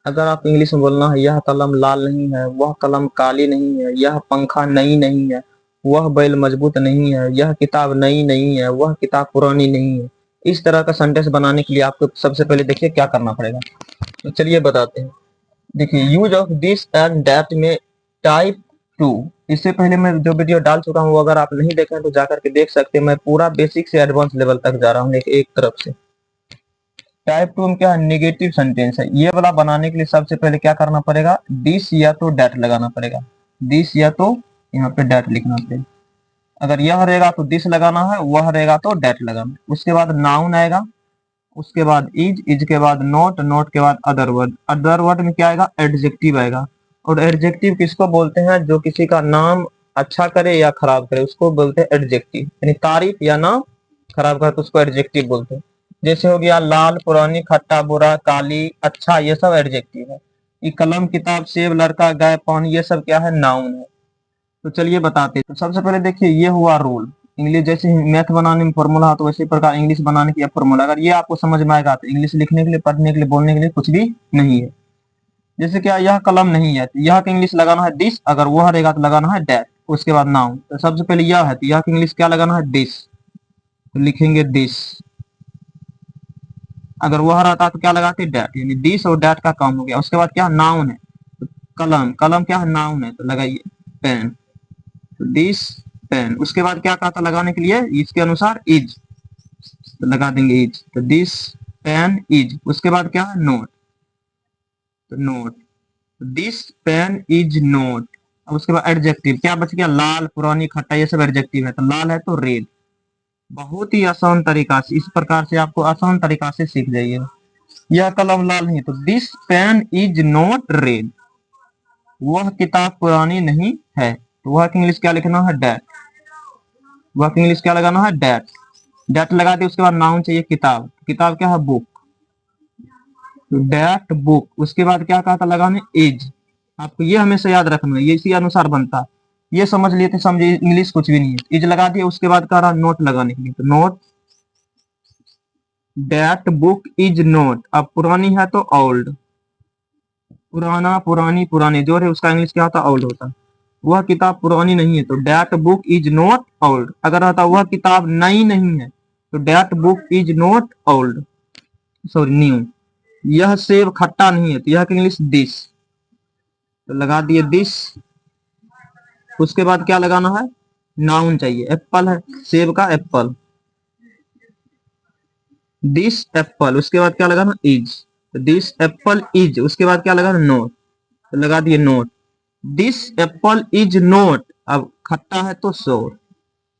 अगर आप इंग्लिश में बोलना है, यह कलम लाल नहीं है, वह कलम काली नहीं है, यह पंखा नई नहीं है, वह बैल मजबूत नहीं है, यह किताब नई नहीं है, वह किताब पुरानी नहीं है। इस तरह का सेंटेंस बनाने के लिए आपको सबसे पहले देखिए क्या करना पड़ेगा। तो चलिए बताते हैं। देखिए, use of this and that में टाइप 2। इससे पहले मैं जो वीडियो डाल चुका हूँ, वो अगर आप नहीं देखे हैं तो जाकर के देख सकते हैं। मैं पूरा बेसिक से एडवांस लेवल तक जा रहा हूँ एक तरफ से। टाइप 2 में क्या है, नेगेटिव सेंटेंस है। ये वाला बनाने के लिए सबसे पहले क्या करना पड़ेगा, दिस या तो डैट लगाना पड़ेगा। दिस या तो यहाँ पे डैट लिखना पड़ेगा। अगर यह रहेगा तो दिस लगाना है, वह रहेगा तो डैट लगाना है। उसके बाद नाउन आएगा, उसके बाद इज के बाद नोट, नोट के बाद अदर वर्ड। अदर वर्ड में क्या आएगा, एडजेक्टिव आएगा। और एडजेक्टिव किसको बोलते हैं, जो किसी का नाम अच्छा करे या खराब करे उसको बोलते हैं एडजेक्टिव। यानी तारीफ या नाम खराब करे तो उसको एडजेक्टिव बोलते हैं। जैसे हो गया लाल, पुरानी, खट्टा, बुरा, काली, अच्छा, ये सब एडजेक्टिव है। ये कलम, किताब, सेब, लड़का, गाय, पानी, ये सब क्या है, नाउन है। तो चलिए बताते हैं। तो सबसे पहले देखिए, ये हुआ रूल। इंग्लिश जैसे मैथ बनाने में फॉर्मूला, तो वैसे प्रकार इंग्लिश बनाने की फॉर्मूला। अगर ये आपको समझ में आएगा तो इंग्लिश लिखने के लिए, पढ़ने के लिए, बोलने के लिए कुछ भी नहीं है। जैसे क्या, यह कलम नहीं है, तो यह का इंग्लिश लगाना है दिस। अगर वह रहेगा तो लगाना है दैट। उसके बाद नाउन। तो सबसे पहले यह है, तो यह का इंग्लिश क्या लगाना है, दिस। तो लिखेंगे दिस। अगर वह रहता तो क्या लगाते, डैट। यानी दिस और डैट का काम हो गया। उसके बाद क्या, नाउन है, तो कलम, कलम क्या है, नाउन है, तो लगाइए पेन। तो दिस पेन। उसके बाद क्या कहा था लगाने के लिए, इसके अनुसार इज, तो लगा देंगे इज। तो दिस पेन इज। उसके बाद क्या है, नोट, तो not. This pen is not. अब उसके बाद एडजेक्टिव क्या बच गया, लाल, पुरानी, खट्टा, ये सब एडजेक्टिव है। तो लाल है तो रेड। बहुत ही आसान तरीका से, इस प्रकार से आपको आसान तरीका से सीख जाइए। यह कलम लाल नहीं है, तो this pen is not red. वह किताब पुरानी नहीं है, तो वह इंग्लिश क्या लिखना है, डैट। वह इंग्लिश क्या लगाना है, डैट। डैट लगा दिए। उसके बाद नाउन चाहिए किताब। किताब क्या है, बुक। तो डैट बुक। उसके बाद क्या कहा था लगाने, इज। आपको ये हमेशा याद रखना है, ये इसी अनुसार बनता है। ये समझ लिए थे, समझे, इंग्लिश कुछ भी नहीं है। इज लगा दिए। उसके बाद कह रहा नोट लगाने के लिए, तो note that book is not. अब पुरानी है तो ओल्ड। पुराना, पुरानी, पुरानी जो है उसका इंग्लिश क्या होता, ओल्ड होता। वह किताब पुरानी नहीं है, तो that book is not old. अगर रहता वह किताब नई नहीं है, तो that book is not old, sorry new. यह सेब खट्टा नहीं है, तो यह इंग्लिश दिस। तो लगा दिए दिस। उसके बाद क्या लगाना है, नाउन चाहिए। एप्पल है, सेब का एप्पल, दिस एप्पल। उसके बाद क्या लगाना, इज। This apple is. उसके बाद क्या लगाना, नोट। तो लगा दिए note. This apple is not. अब खट्टा है तो सोर।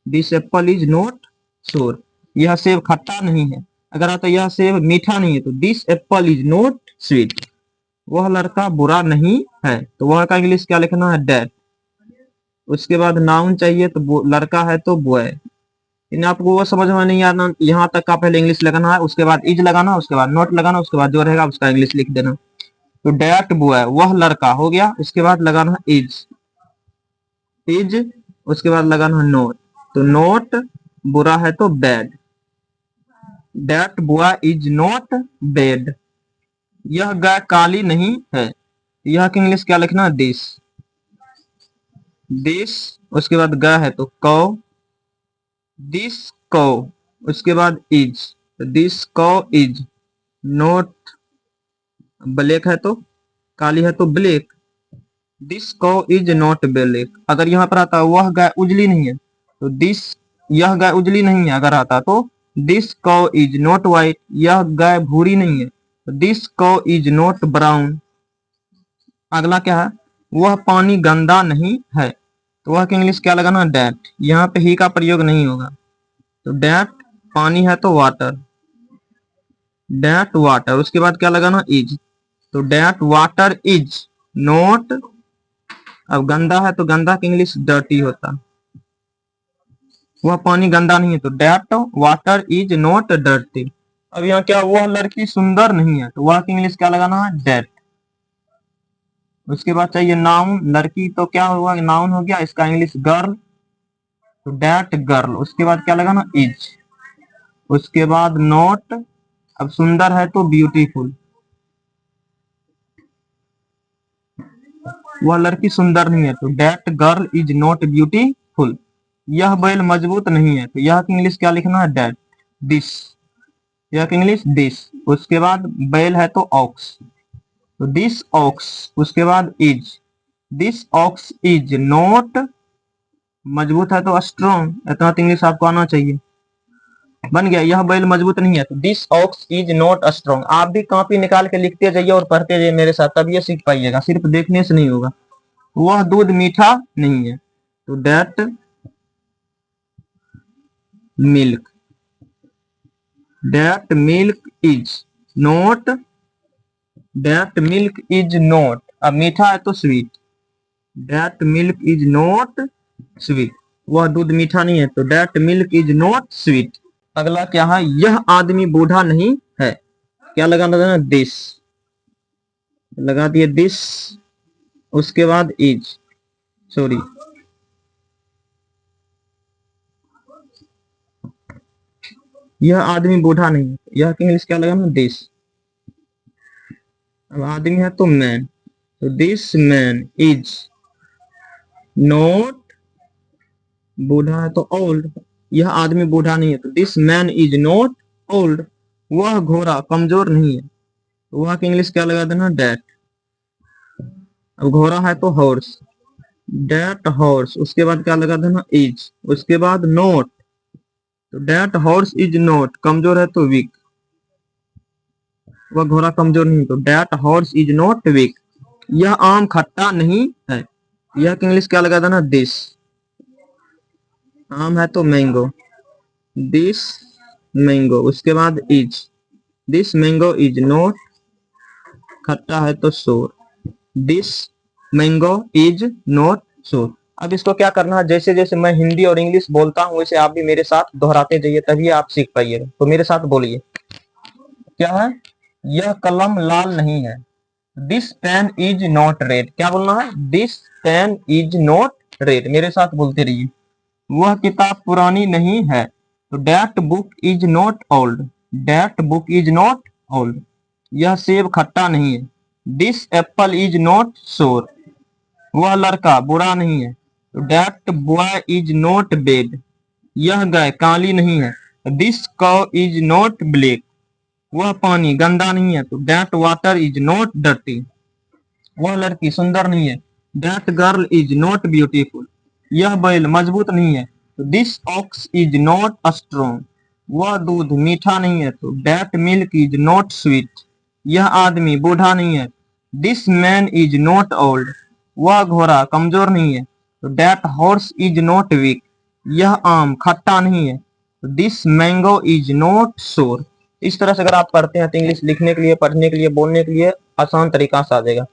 दिस एप्पल इज नोट सोर। यह सेब खट्टा नहीं है। अगर आता यह सेब मीठा नहीं है, तो this apple is note sweet. वह लड़का बुरा नहीं है, तो वह का इंग्लिश क्या लिखना है, डैट। उसके बाद नाउन चाहिए, तो लड़का है तो बॉय। इन आपको वो समझ में नहीं आना, यहाँ तक का पहले इंग्लिश लगाना है, उसके बाद इज लगाना, उसके बाद नोट लगाना, उसके बाद जो रहेगा उसका इंग्लिश लिख देना। तो डैट बॉय, वह लड़का हो गया। उसके बाद लगाना है इज, इज। उसके बाद लगाना है नोट, तो नोट बुरा है तो bad. That boy is not bad. यह गाय काली नहीं है, यह की इंग्लिश क्या लिखना है, दिस, दिस। उसके बाद गाय है तो कौ, दिस कौ। उसके बाद इज, दिस कौ इज नॉट। ब्लैक है तो, काली है तो ब्लैक, दिस कौ इज नॉट ब्लैक। अगर यहाँ पर आता वह गाय उजली नहीं है, तो दिस, यह गाय उजली नहीं है अगर आता तो दिस कौ इज नॉट व्हाइट। यह गाय भूरी नहीं है, तो दिस कौ इज नॉट ब्राउन। अगला क्या है, वह पानी गंदा नहीं है, तो वह इंग्लिश क्या लगाना, डैट। यहाँ पे ही का प्रयोग नहीं होगा, तो डैट पानी है तो वाटर, डैट वाटर। उसके बाद क्या लगाना, इज। तो डैट वाटर इज नॉट। अब गंदा है तो गंदा की इंग्लिश डर्टी होता। वह पानी गंदा नहीं है, तो that water is not dirty. अब यहाँ क्या, वह लड़की सुंदर नहीं है, तो वह की इंग्लिश क्या लगाना है, डैट। उसके बाद चाहिए नाउन। लड़की तो क्या हुआ, नाउन हो गया, इसका इंग्लिश गर्ल, तो डैट गर्ल। उसके बाद क्या लगाना, इज। उसके बाद नॉट। अब सुंदर है तो ब्यूटीफुल, वह लड़की सुंदर नहीं है, तो that girl is not beautiful. यह बैल मजबूत नहीं है, तो यह की इंग्लिश क्या लिखना है, दैट। दिस, यह की इंग्लिश दिस। उसके बाद बैल है तो ऑक्स, तो दिस ऑक्स। उसके बाद is, this ox is not, मजबूत है तो स्ट्रॉन्ग। इतना तो इंग्लिश आपको आना चाहिए। बन गया, यह बैल मजबूत नहीं है, तो this ox is not strong. आप भी कॉपी निकाल के लिखते जाइए और पढ़ते जाइए मेरे साथ, तब ये सीख पाइएगा, सिर्फ देखने से नहीं होगा। वह दूध मीठा नहीं है, तो that milk, that milk is not, that milk is not, अब मीठा है तो sweet, that milk is not sweet. वह दूध मीठा नहीं है, तो that milk is not sweet. अगला क्या है, यह आदमी बूढ़ा नहीं है। क्या लगाना था, दिस लगा दिए, दिस। उसके बाद इज, सॉरी, यह आदमी बूढ़ा नहीं है, यह की इंग्लिश क्या लगाना, दिस। अब आदमी है तो मैन, तो दिस मैन इज नॉट, बूढ़ा है तो ओल्ड, यह आदमी बूढ़ा नहीं है, तो this man is not old. वह घोड़ा कमजोर नहीं है, तो वह की इंग्लिश क्या लगा देना, डेट। अब घोड़ा है तो हॉर्स, डेट हॉर्स। उसके बाद क्या लगा देना, इज। उसके बाद नॉट, तो डेट हॉर्स इज नॉट, कमजोर है तो वीक, वह घोड़ा कमजोर नहीं, तो that horse is not weak. यह आम खट्टा नहीं है, यह की इंग्लिश क्या लगा देना, दिस। आम है तो मैंगो, दिस मैंगो। उसके बाद is, this mango is not, खट्टा है तो सोर, दिस मैंगो इज नॉट सोर। अब इसको क्या करना है, जैसे जैसे मैं हिंदी और इंग्लिश बोलता हूँ वैसे आप भी मेरे साथ दोहराते जाइए, तभी आप सीख पाइएगा। तो मेरे साथ बोलिए, क्या है, यह कलम लाल नहीं है, this pen is not red. क्या बोलना है, this pen is not red. मेरे साथ बोलते रहिए, वह किताब पुरानी नहीं है, तो that book is not old, that book is not old. यह सेब खट्टा नहीं है, दिस एप्पल इज नॉट सोर। वह लड़का बुरा नहीं है, तो that boy is not bad. यह गाय काली नहीं है, this cow is not black. वह पानी गंदा नहीं है, तो that water is not dirty. वह लड़की सुंदर नहीं है, that girl is not beautiful. यह बैल मजबूत नहीं है, तो this ox is not strong. वह दूध मीठा नहीं है, तो that milk is not sweet. यह आदमी बूढ़ा नहीं है, this man is not old. वह घोड़ा कमजोर नहीं है, तो that horse is not weak. यह आम खट्टा नहीं है, तो दिस मैंगो इज नॉट सोर। इस तरह से अगर आप पढ़ते हैं तो इंग्लिश लिखने के लिए, पढ़ने के लिए, बोलने के लिए आसान तरीका से आ जाएगा।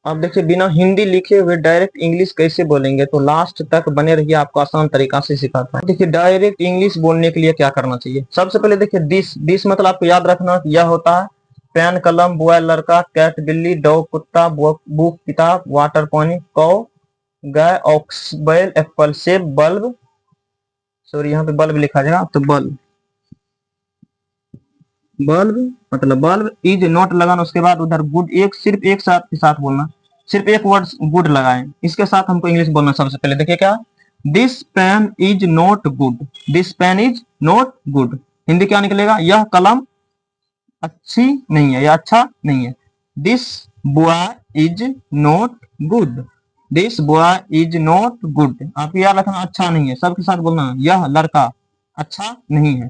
अब देखिए, बिना हिंदी लिखे हुए डायरेक्ट इंग्लिश कैसे बोलेंगे, तो लास्ट तक बने रहिए, आपको आसान तरीका से सिखाता हूं। देखिए, डायरेक्ट इंग्लिश बोलने के लिए क्या करना चाहिए, सबसे पहले देखिए दिस। दिस मतलब आपको याद रखना, यह होता है पेन कलम, बॉय लड़का, कैट बिल्ली, डॉग कुत्ता, बुक किताब, वाटर पानी, कौ गाय, ऑक्स बैल, एप्पल सेब, बल्ब, सॉरी यहाँ पे बल्ब लिखा जाएगा, तो बल्ब, बल्ब मतलब बल्ब। इज नॉट लगाना, उसके बाद उधर गुड, एक सिर्फ एक साथ के साथ बोलना, सिर्फ एक वर्ड गुड लगाएं। इसके साथ हमको इंग्लिश बोलना सबसे पहले। देखिए क्या, this pen is not good, this pen is not good. Hindi क्या निकलेगा, यह कलम अच्छी नहीं है या अच्छा नहीं है। This boy is not good, this boy is not good. आप याद रखना, अच्छा नहीं है, सबके साथ बोलना, यह लड़का अच्छा नहीं है।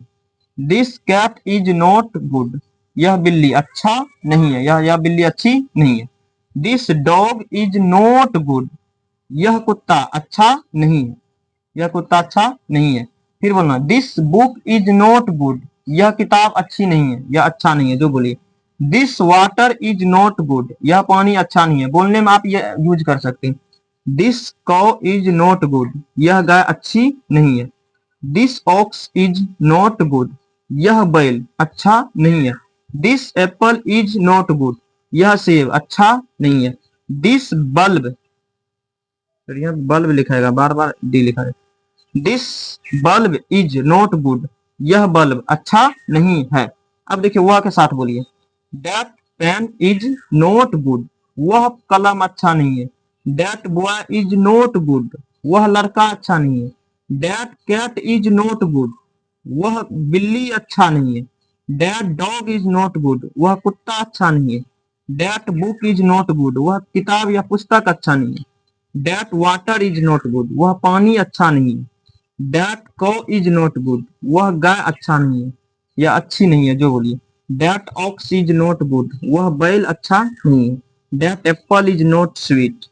This cat is not good, यह बिल्ली अच्छा नहीं है, यह बिल्ली अच्छी नहीं है। This dog is not good, यह कुत्ता अच्छा नहीं है, यह कुत्ता अच्छा नहीं है। फिर बोलना, this book is not good, यह किताब अच्छी नहीं है, यह अच्छा नहीं है, जो बोलिए। This water is not good, यह पानी अच्छा नहीं है, बोलने में आप ये यूज कर सकते हैं। दिस कौ इज नॉट गुड, यह गाय अच्छी नहीं है। This ox is not good, यह बैल अच्छा नहीं है। This apple is not good, यह सेब अच्छा नहीं है। दिस बल्ब, यहाँ बल्ब लिखाएगा, बार बार डी लिखा है। This bulb is not good, यह बल्ब अच्छा नहीं है। अब देखिए वह के साथ बोलिए, that pen is not good, वह कलम अच्छा नहीं है। That boy is not good, वह लड़का अच्छा नहीं है। That cat is not good, वह बिल्ली अच्छा नहीं है। That dog is not good, वह कुत्ता अच्छा नहीं है। That book is not good, वह किताब या पुस्तक अच्छा नहीं है। That water is not good, वह पानी अच्छा नहीं है। That cow is not good, वह गाय अच्छा नहीं है या अच्छी नहीं है, जो बोलिए। That ox is not good, वह बैल अच्छा नहीं है। That apple is not sweet,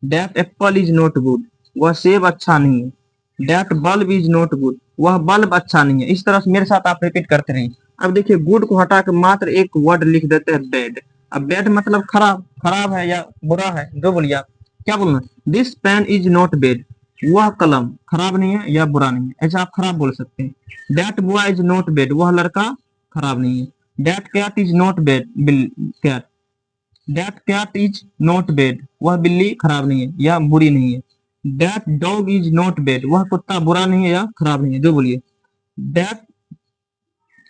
that apple is not good, वह सेब अच्छा नहीं है। That bulb is not good, वह बल्ब अच्छा नहीं है। इस तरह से मेरे साथ आप रिपीट करते रहिए। अब देखिए, गुड को हटा के मात्र एक वर्ड लिख देते हैं, बैड। अब बैड मतलब खराब, खराब है या बुरा है, जो बोलिए आप। क्या बोलना है? This pen is not bad, वह कलम खराब नहीं है या बुरा नहीं है, ऐसा आप खराब बोल सकते हैं। That boy is not bad, वह लड़का खराब नहीं है। That cat is not bad, cat. That cat is not bad, वह बिल्ली खराब नहीं है या बुरी नहीं है। That dog is not bad, वह कुत्ता बुरा नहीं है या खराब नहीं है, जो बोलिए। That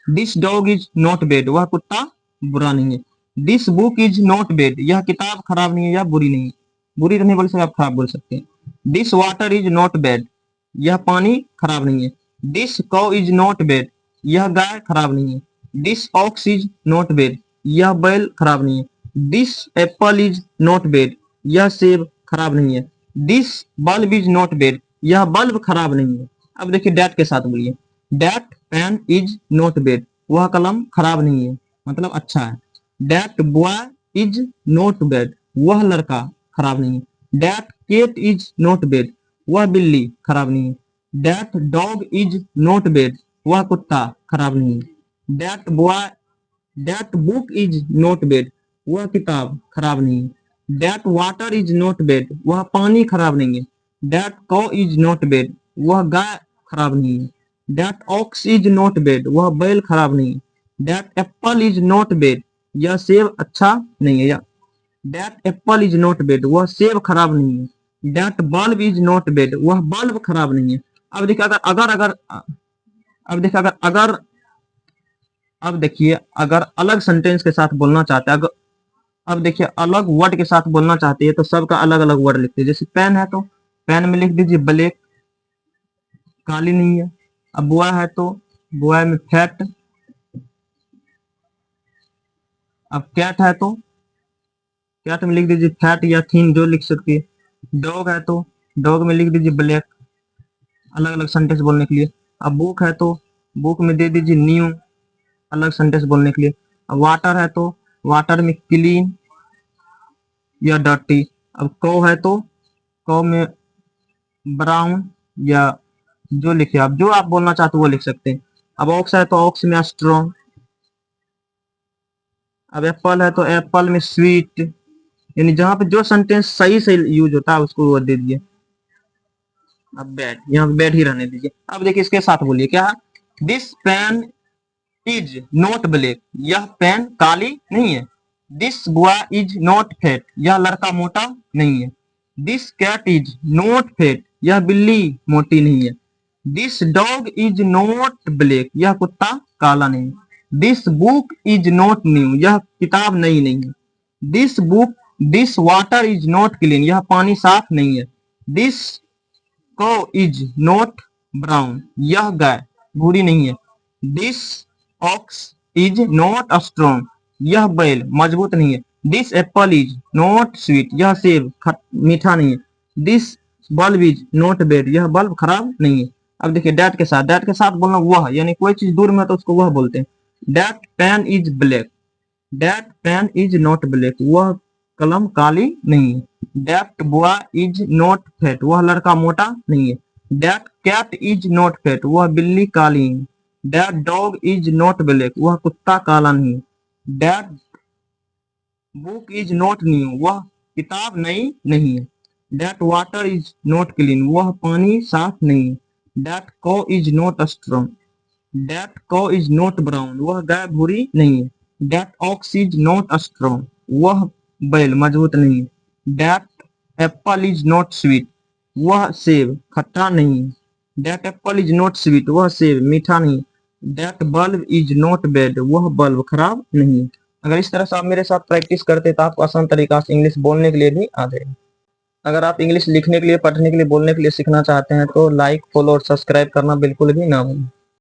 this dog is not bad, वह कुत्ता बुरा नहीं है। This book is not bad, यह किताब खराब नहीं है या बुरी नहीं है। बुरी तो नहीं बोल सकते, आप खराब बोल सकते हैं। This water is not bad, यह पानी खराब नहीं है। दिस कौ इज नॉट बैड, यह गाय खराब नहीं है। This ox is not bad, यह बैल खराब नहीं है। This apple is not bad, यह सेब खराब नहीं है। This bulb is not bad, यह बल्ब खराब नहीं है। अब देखिए डैट के साथ बोलिए। That pen is not bad, वह कलम खराब नहीं है, मतलब अच्छा है। That boy is not bad, वह लड़का खराब नहीं है। That cat is not bad, वह बिल्ली खराब नहीं है। That dog is not bad, वह कुत्ता खराब नहीं है। That book is not bad, वह किताब खराब नहीं है। That water is not bad, वह पानी खराब नहीं है। That cow is not bad, वह गाय खराब नहीं है। That ox is not bad, वह बैल खराब नहीं है। That apple is not bad, यह सेब अच्छा नहीं है या। That apple is not bad, वह सेब खराब नहीं है। That bulb is not bad, वह बल्ब खराब नहीं है। अब देखिए अगर अगर अगर अब देखिए अगर अगर अब देखिए अगर अलग सेंटेंस के साथ बोलना चाहते हैं, अगर अब देखिए अलग वर्ड के साथ बोलना चाहते हैं तो सबका अलग अलग वर्ड लिखते हैं। जैसे पेन है तो पेन में लिख दीजिए ब्लैक, काली नहीं है। अब बुआ है तो बुआ में फैट। अब कैट है तो कैट में लिख दीजिए फैट या थीन, जो लिख सकती है। डॉग है तो डॉग में लिख दीजिए ब्लैक, अलग अलग सेंटेंस बोलने के लिए। अब बुक है तो बुक में दे दीजिए न्यू, अलग सेंटेंस बोलने के लिए। अब वाटर है तो वाटर में क्लीन या डर्टी। अब कौ है तो कौ में ब्राउन या जो लिखे आप, जो आप बोलना चाहते हो वो लिख सकते हैं। अब ऑक्स है तो ऑक्स में स्ट्रॉन्ग। अब एप्पल है तो एप्पल में स्वीट। यानी जहां पे जो सेंटेंस सही से यूज होता है उसको वो दे दिए। अब बैड, यहाँ पे बैड ही रहने दीजिए। अब देखिए इसके साथ बोलिए क्या। This pen is not black, यह पेन काली नहीं है। This boy is not fat, यह लड़का मोटा नहीं है। This cat is not fat, यह बिल्ली मोटी नहीं है। This dog is not black, यह कुत्ता काला नहीं है। This book is not new, यह किताब नई नहीं है। This water is not clean, यह पानी साफ नहीं है। दिस कौ इज नॉट ब्राउन, यह गाय भूरी नहीं है। This ox is not strong, यह बैल मजबूत नहीं है। This apple is not sweet, यह सेब मीठा नहीं है। This bulb is not bad, यह बल्ब खराब नहीं है। अब देखिए डैट के साथ बोलना वह, यानी कोई चीज दूर में है तो उसको वह बोलते हैं। That pen is black, that pen is not black, वह कलम काली नहीं है। That boy is not fat, वह लड़का मोटा नहीं है। That cat is not fat, वह बिल्ली काली है। That dog is not black, वह कुत्ता काला नहीं है। That book is not new, वह किताब नई नहीं है। That water is not clean, वह पानी साफ नहीं है। That cow is not strong, that cow is not brown, वह गाय भूरी नहीं है। That ox is not strong, वह बैल मजबूत नहीं है। That apple is not sweet, वह सेब खट्टा नहीं है। That apple is not sweet, वह सेब मीठा नहीं है। That bulb is not bad, वह बल्ब खराब नहीं है। अगर इस तरह से आप मेरे साथ प्रैक्टिस करते तो आपको आसान तरीका से इंग्लिश बोलने के लिए भी आ जाएगा। अगर आप इंग्लिश लिखने के लिए, पढ़ने के लिए, बोलने के लिए सीखना चाहते हैं तो लाइक, फॉलो और सब्सक्राइब करना बिल्कुल भी ना भूलें।